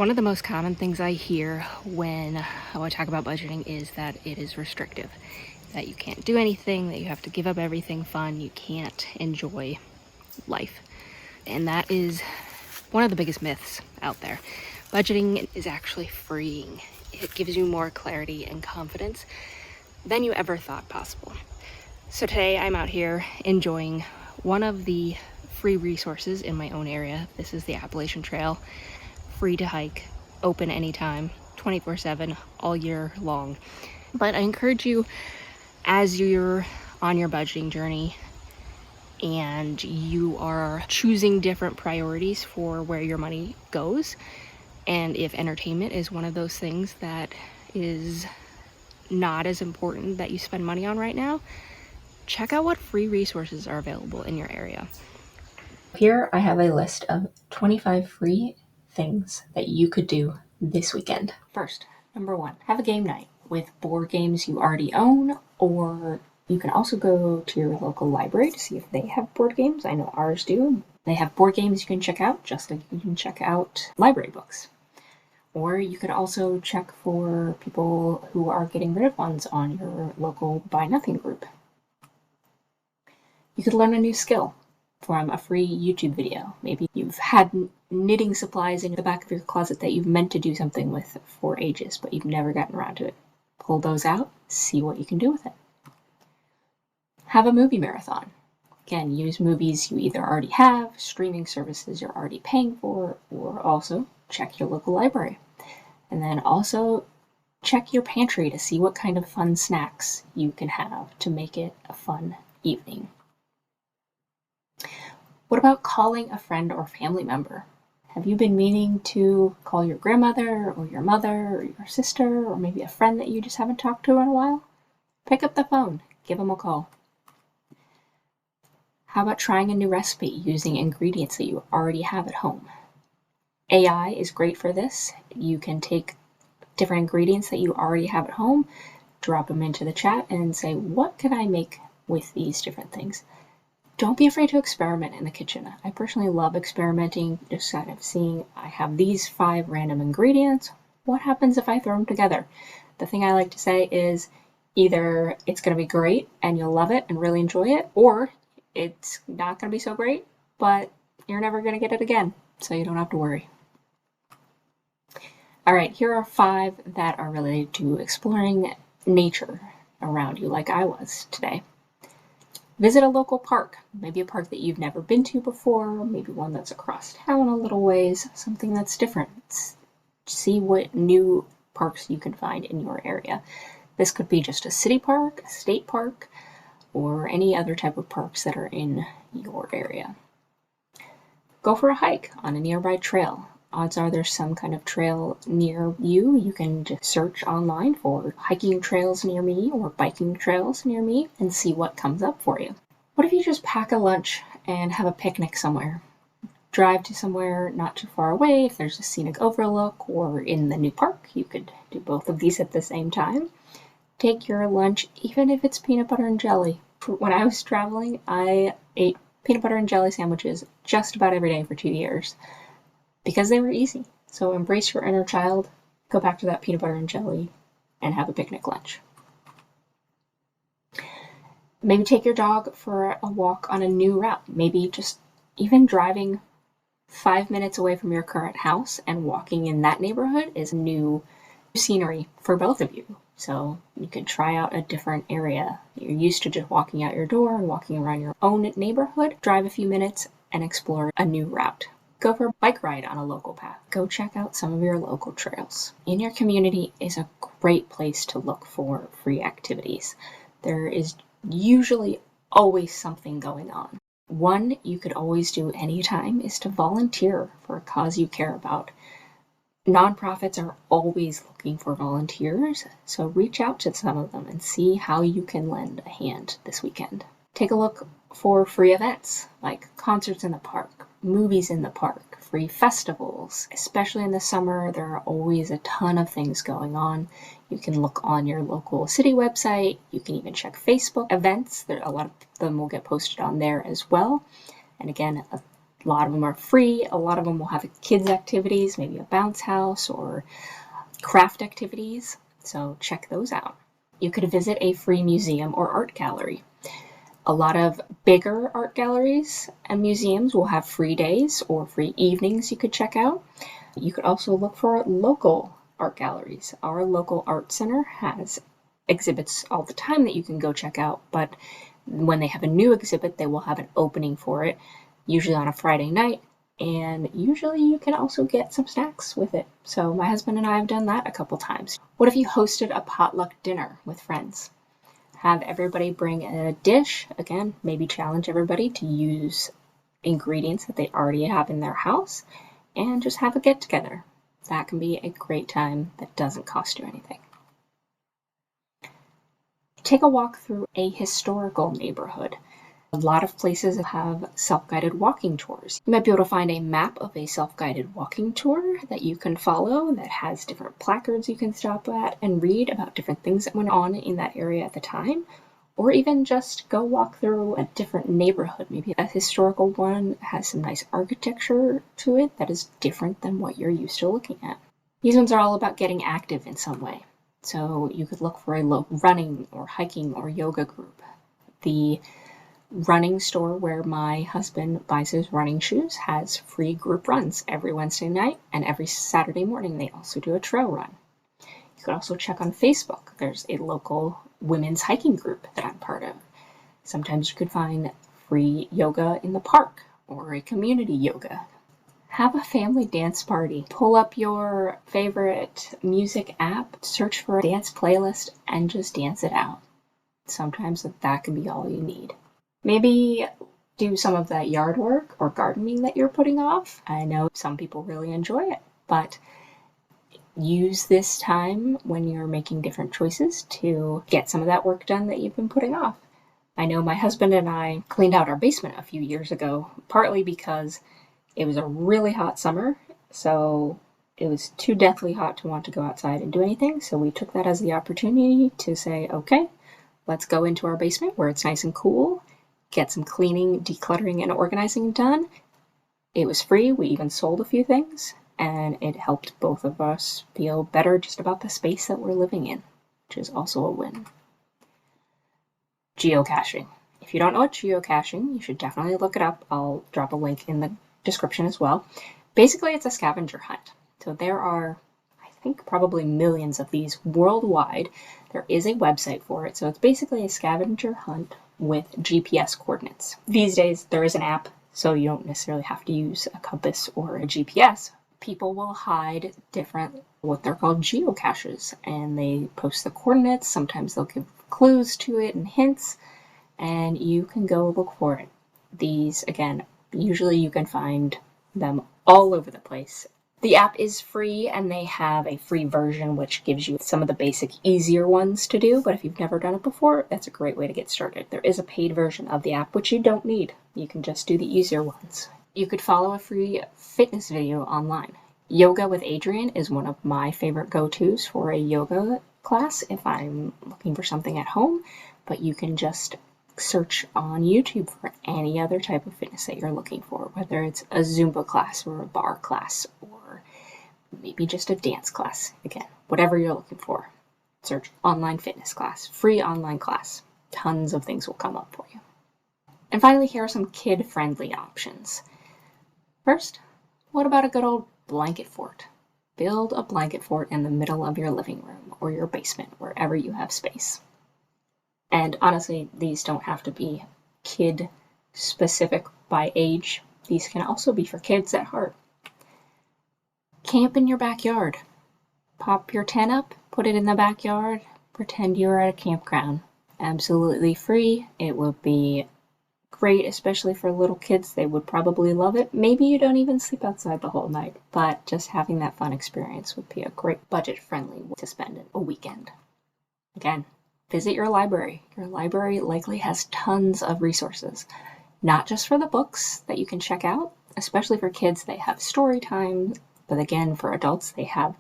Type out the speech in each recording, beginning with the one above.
One of the most common things I hear when I talk about budgeting is that it is restrictive, that you can't do anything, that you have to give up everything fun, you can't enjoy life. And that is one of the biggest myths out there. Budgeting is actually freeing. It gives you more clarity and confidence than you ever thought possible. So today I'm out here enjoying one of the free resources in my own area. This is the Appalachian Trail, free to hike, open anytime, 24/7, all year long. But I encourage you, as you're on your budgeting journey and you are choosing different priorities for where your money goes, and if entertainment is one of those things that is not as important that you spend money on right now, check out what free resources are available in your area. Here I have a list of 25 free things that you could do this weekend. First, number 1, have a game night with board games you already own, or you can also go to your local library to see if they have board games. I know ours do. They have board games you can check out, just like you can check out library books. Or you could also check for people who are getting rid of ones on your local Buy Nothing group. You could learn a new skill from a free YouTube video. Maybe you've had knitting supplies in the back of your closet that you've meant to do something with for ages, but you've never gotten around to it. Pull those out, see what you can do with it. Have a movie marathon. Again, use movies you either already have, streaming services you're already paying for, or also check your local library. And then also check your pantry to see what kind of fun snacks you can have to make it a fun evening. What about calling a friend or family member? Have you been meaning to call your grandmother or your mother or your sister or maybe a friend that you just haven't talked to in a while? Pick up the phone, give them a call. How about trying a new recipe using ingredients that you already have at home? AI is great for this. You can take different ingredients that you already have at home, drop them into the chat and say, what can I make with these different things? Don't be afraid to experiment in the kitchen. I personally love experimenting, just kind of seeing, I have these 5 random ingredients. What happens if I throw them together? The thing I like to say is either it's going to be great and you'll love it and really enjoy it, or it's not going to be so great, but you're never going to get it again, so you don't have to worry. All right, here are 5 that are related to exploring nature around you, like I was today. Visit a local park, maybe a park that you've never been to before, maybe one that's across town a little ways, something that's different. See what new parks you can find in your area. This could be just a city park, a state park, or any other type of parks that are in your area. Go for a hike on a nearby trail. Odds are there's some kind of trail near you. You can just search online for hiking trails near me or biking trails near me and see what comes up for you. What if you just pack a lunch and have a picnic somewhere? Drive to somewhere not too far away. If there's a scenic overlook or in the new park, you could do both of these at the same time. Take your lunch, even if it's peanut butter and jelly. When I was traveling, I ate peanut butter and jelly sandwiches just about every day for 2 years. Because they were easy. So embrace your inner child, go back to that peanut butter and jelly, and have a picnic lunch. Maybe take your dog for a walk on a new route. Maybe just even driving 5 minutes away from your current house and walking in that neighborhood is new scenery for both of you. So you could try out a different area. You're used to just walking out your door and walking around your own neighborhood. Drive a few minutes and explore a new route. Go for a bike ride on a local path. Go check out some of your local trails. In your community is a great place to look for free activities. There is usually always something going on. One you could always do anytime is to volunteer for a cause you care about. Nonprofits are always looking for volunteers, so reach out to some of them and see how you can lend a hand this weekend. Take a look for free events like concerts in the park, movies in the park, free festivals. Especially in the summer, there are always a ton of things going on. You can look on your local city website. You can even check Facebook events. A lot of them will get posted on there as well. And again, A lot of them are free. A lot of them will have kids activities, maybe a bounce house or craft activities. So check those out. You could visit a free museum or art gallery. A lot of bigger art galleries and museums will have free days or free evenings you could check out. You could also look for local art galleries. Our local art center has exhibits all the time that you can go check out, but when they have a new exhibit, they will have an opening for it, usually on a Friday night, and usually you can also get some snacks with it. So my husband and I have done that a couple times. What if you hosted a potluck dinner with friends? Have everybody bring a dish. Again, maybe challenge everybody to use ingredients that they already have in their house and just have a get together. That can be a great time that doesn't cost you anything. Take a walk through a historical neighborhood. A lot of places have self-guided walking tours. You might be able to find a map of a self-guided walking tour that you can follow that has different placards you can stop at and read about different things that went on in that area at the time, or even just go walk through a different neighborhood. Maybe a historical one has some nice architecture to it that is different than what you're used to looking at. These ones are all about getting active in some way. So you could look for a local running or hiking or yoga group. The running store where my husband buys his running shoes has free group runs every Wednesday night, and every Saturday morning they also do a trail run. You could also check on Facebook. There's a local women's hiking group that I'm part of. Sometimes you could find free yoga in the park or a community yoga. Have a family dance party. Pull up your favorite music app, search for a dance playlist, and just dance it out. Sometimes that can be all you need. Maybe do some of that yard work or gardening that you're putting off. I know some people really enjoy it, but use this time when you're making different choices to get some of that work done that you've been putting off. I know my husband and I cleaned out our basement a few years ago, partly because it was a really hot summer, so it was too deathly hot to want to go outside and do anything. So we took that as the opportunity to say, okay, let's go into our basement where it's nice and cool, get some cleaning, decluttering, and organizing done. It was free. We even sold a few things, and it helped both of us feel better just about the space that we're living in, which is also a win. Geocaching. If you don't know what geocaching, you should definitely look it up. I'll drop a link in the description as well. Basically, it's a scavenger hunt. So there are, I think, probably millions of these worldwide. There is a website for it. So it's basically a scavenger hunt with GPS coordinates. These days, there is an app, so you don't necessarily have to use a compass or a GPS. People will hide different, what they're called geocaches, and they post the coordinates. Sometimes they'll give clues to it and hints, and you can go look for it. These, again, usually you can find them all over the place. The app is free, and they have a free version which gives you some of the basic easier ones to do, but if you've never done it before, that's a great way to get started. There is a paid version of the app which you don't need. You can just do the easier ones. You could follow a free fitness video online. Yoga with Adriene is one of my favorite go-tos for a yoga class if I'm looking for something at home, but you can just search on YouTube for any other type of fitness that you're looking for, whether it's a Zumba class or a bar class or maybe just a dance class. Again, whatever you're looking for. Search online fitness class, free online class. Tons of things will come up for you. And finally, here are some kid-friendly options. First, what about a good old blanket fort? Build a blanket fort in the middle of your living room or your basement, wherever you have space. And honestly, these don't have to be kid-specific by age. These can also be for kids at heart. Camp in your backyard. Pop your tent up, put it in the backyard, pretend you're at a campground. Absolutely free. It would be great, especially for little kids. They would probably love it. Maybe you don't even sleep outside the whole night, but just having that fun experience would be a great budget-friendly way to spend a weekend. Again, visit your library. Your library likely has tons of resources, not just for the books that you can check out, especially for kids. They have story time, but again, for adults, they have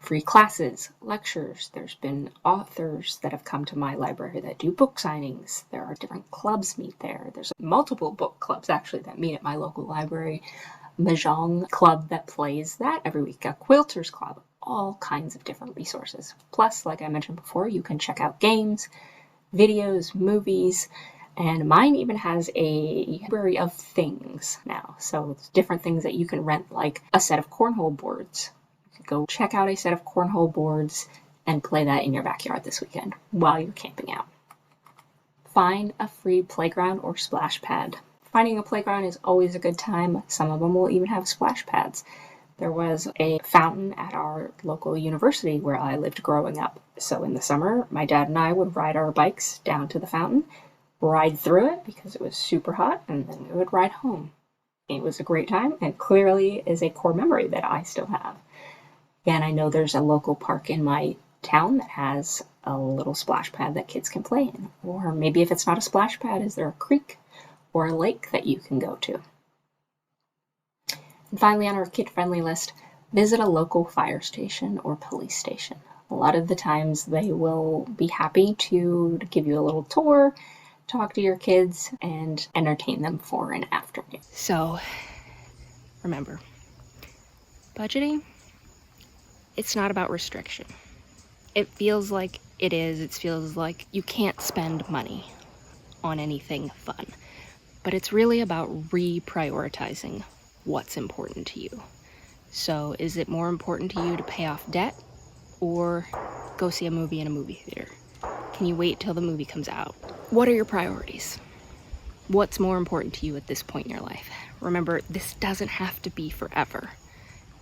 free classes, lectures. There's been authors that have come to my library that do book signings. There are different clubs meet there. There's multiple book clubs actually that meet at my local library. Mahjong club that plays that every week. A quilters club. All kinds of different resources. Plus, like I mentioned before, you can check out games, videos, movies, and mine even has a library of things now. So it's different things that you can rent, like a set of cornhole boards. You could go check out a set of cornhole boards and play that in your backyard this weekend while you're camping out. Find a free playground or splash pad. Finding a playground is always a good time. Some of them will even have splash pads. There was a fountain at our local university where I lived growing up. So in the summer, my dad and I would ride our bikes down to the fountain, ride through it because it was super hot, and then we would ride home. It was a great time and clearly is a core memory that I still have. Again, I know there's a local park in my town that has a little splash pad that kids can play in. Or maybe if it's not a splash pad, is there a creek or a lake that you can go to? And finally, on our kid-friendly list, visit a local fire station or police station. A lot of the times they will be happy to give you a little tour, talk to your kids, and entertain them for an afternoon. So, remember, budgeting, it's not about restriction. It feels like it is. It feels like you can't spend money on anything fun. But it's really about reprioritizing what's important to you. So is it more important to you to pay off debt or go see a movie in a movie theater? Can you wait till the movie comes out? What are your priorities? What's more important to you at this point in your life? Remember, this doesn't have to be forever.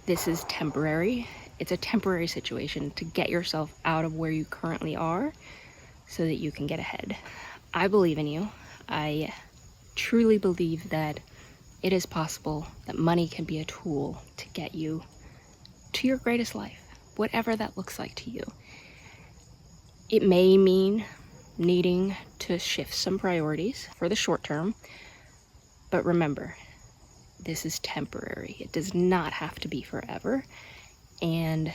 This is temporary. It's a temporary situation to get yourself out of where you currently are so that you can get ahead. I believe in you. I truly believe that it is possible that money can be a tool to get you to your greatest life, whatever that looks like to you. It may mean needing to shift some priorities for the short term, but remember, this is temporary. It does not have to be forever, and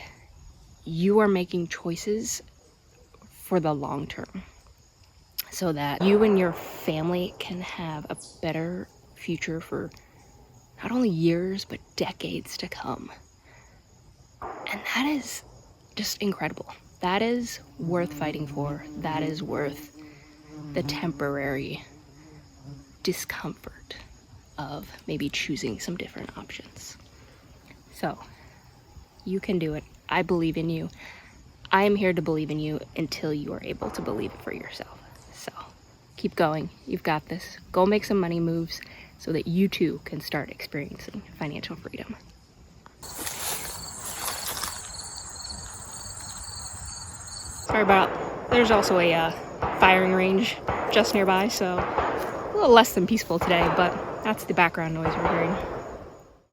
you are making choices for the long term so that you and your family can have a better future for not only years, but decades to come. And that is just incredible. That is worth fighting for. That is worth the temporary discomfort of maybe choosing some different options. So, you can do it. I believe in you. I am here to believe in you until you are able to believe it for yourself. So, keep going. You've got this. Go make some money moves so that you too can start experiencing financial freedom. Sorry about, there's also a firing range just nearby, so a little less than peaceful today, but that's the background noise we're hearing.